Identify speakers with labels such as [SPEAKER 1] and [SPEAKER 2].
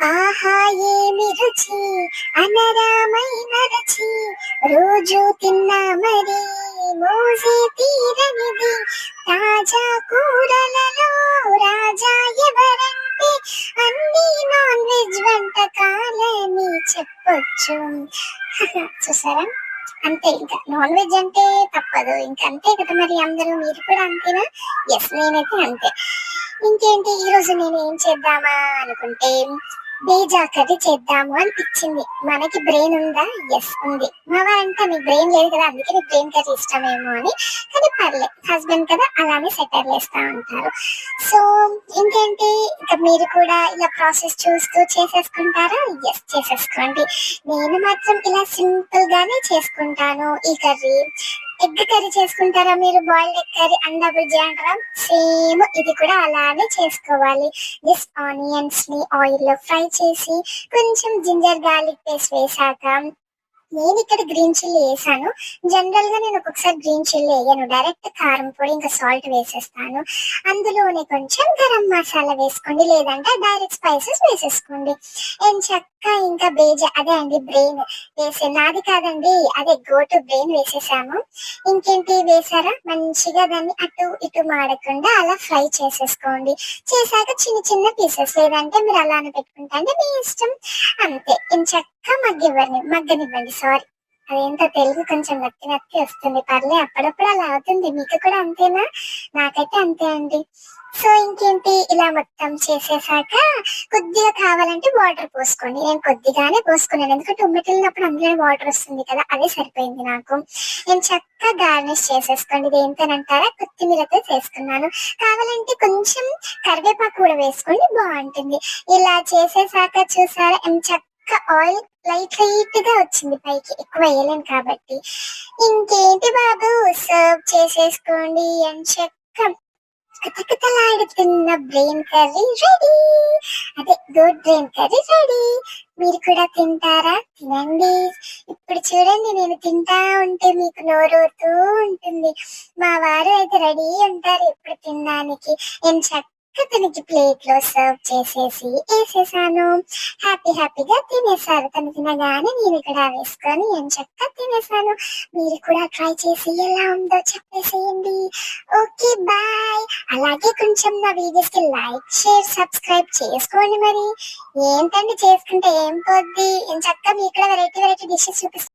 [SPEAKER 1] ఆహా ఏమి రుచి అనరామైన రుచి రోజు తిన్నా మరి మోజే తీరనిది తాజా కూరలలో రాజా ఎవరంటే అన్ని నాన్ వెజ్ వంటకాలని చెప్పొచ్చు. చూసారా, అంతే. ఇంకా నాన్ వెజ్ అంటే తప్పదు, ఇంకా అంతే కదా మరి. అందరూ మీరు కూడా అంతేనా? ఎస్, నేనైతే అంతే. ఇంకేంటి, ఈ రోజు నేను ఏం చేద్దామా అనుకుంటే బీజా కర్రీ చేద్దాము అనిపించింది. మనకి బ్రెయిన్ ఉందా? ఎస్ ఉంది. మా వారంటే నీకు బ్రెయిన్ లేదు కదా, అందుకే నీకు బ్రెయిన్ కర్రీ ఇష్టమేమో అని. కానీ పర్లే, హస్బెండ్ కదా, అలానే సెటర్ వేస్తా ఉంటారు. సో ఇంకేంటి, ఇంకా మీరు కూడా ఇలా ప్రాసెస్ చూస్తూ చేసేసుకుంటారా? ఎస్, చేసేసుకోండి. నేను మాత్రం ఇలా సింపుల్ గానే చేసుకుంటాను ఈ కర్రీ. ఎగ్ కర్రీ చేసుకుంటారా మీరు? బాయిల్డ్ ఎగ్ కర్రీ, అండా బుజ్జి అంటారా? సేమ్ ఇది కూడా అలానే చేసుకోవాలి. జస్ట్ ఆనియన్స్ ని ఆయిల్ లో ఫ్రై చేసి కొంచెం జింజర్ గార్లిక్ పేస్ట్ వేసాక, నేను ఇక్కడ గ్రీన్ చిల్లీ వేసాను. జనరల్ గా నేను ఒక్కొక్కసారి గ్రీన్ చిల్లీ వేయను, డైరెక్ట్ కారం పొడి ఇంకా సాల్ట్ వేసేస్తాను. అందులోనే కొంచెం గరం మసాలా వేసుకోండి, లేదంటే డైరెక్ట్ స్పైసెస్ వేసేసుకోండి. ఏం చక్క ఇంకా బేజ అదే అండి బ్రెయిన్ వేసే, నాది కాదండి, అదే గోటు బ్రెయిన్ వేసేసాము. ఇంకేంటి వేసారా, మంచిగా దాన్ని అటు ఇటు మాడకుండా అలా ఫ్రై చేసేసుకోండి. చేశాక చిన్న చిన్న పీసెస్, లేదంటే మీరు అలానే పెట్టుకుంటే మీ ఇష్టం. అంతే, ఇంచక్క మగ్గనివ్వండి. సారీ, అదేంటో తెలుగు కొంచెం నత్తి నత్తి వస్తుంది. పర్లే, అప్పుడప్పుడు అలా అవుతుంది. మీకు కూడా అంతేనా? నాకైతే అంతే అండి. సో ఇంకేంటి, ఇలా మొత్తం చేసేసాక కొద్దిగా కావాలంటే వాటర్ పోసుకోండి. నేను కొద్దిగానే పోసుకున్నాను, ఎందుకంటే ఉమ్మటిల్లినప్పుడు అందులో వాటర్ వస్తుంది కదా, అదే సరిపోయింది నాకు. నేను చక్కగా గార్నిష్ చేసేసుకోండి. ఇది ఏంటనంటారా, కొత్తిమీరతో చేసుకున్నాను. కావాలంటే కొంచెం కరివేపాకు కూడా వేసుకోండి, బాగుంటుంది. ఇలా చేసేసాక చూసారా, చక్క ఆయిల్ లైట్ లైట్ గా వచ్చింది పైకి, ఎక్కువ వేయలేను కాబట్టి. ఇంకేంటి బాబు, సర్వ్ చేసేసుకోండి. చక్క కతకతలాడుతున్న బ్రెయిన్ కర్రీ రెడీ. అదే గుడ్ బ్రెయిన్ కర్రీ రెడీ. మీరు కూడా తింటారా? తినండి. ఇప్పుడు చూడండి, నేను తింటా ఉంటే మీకు నోరూరుతూ ఉంటుంది. మా వారు అయితే రెడీ ఉంటారు ఎప్పుడు తినడానికి. నేను చక్కగా తనకి ప్లేట్ లో సర్వ్ చేసేసి వేసేసాను. హ్యాపీగా తినేసారు. తను తినగానే నేను ఇక్కడ వేసుకొని చక్కగా తినేసాను. మీరు కూడా ట్రై చేసి ఎలా ఉందో చెప్పేసేయండి. Okay, bye. అలాగే కొంచెం నా వీడియోస్ కి లైక్, షేర్, సబ్స్క్రైబ్ చేసుకోండి. మరి ఏంటండి, చేసుకుంటే ఏం పోద్ది? చక్కగా మీకు కూడా వెరైటీ డిషెస్ చూపిస్తాను.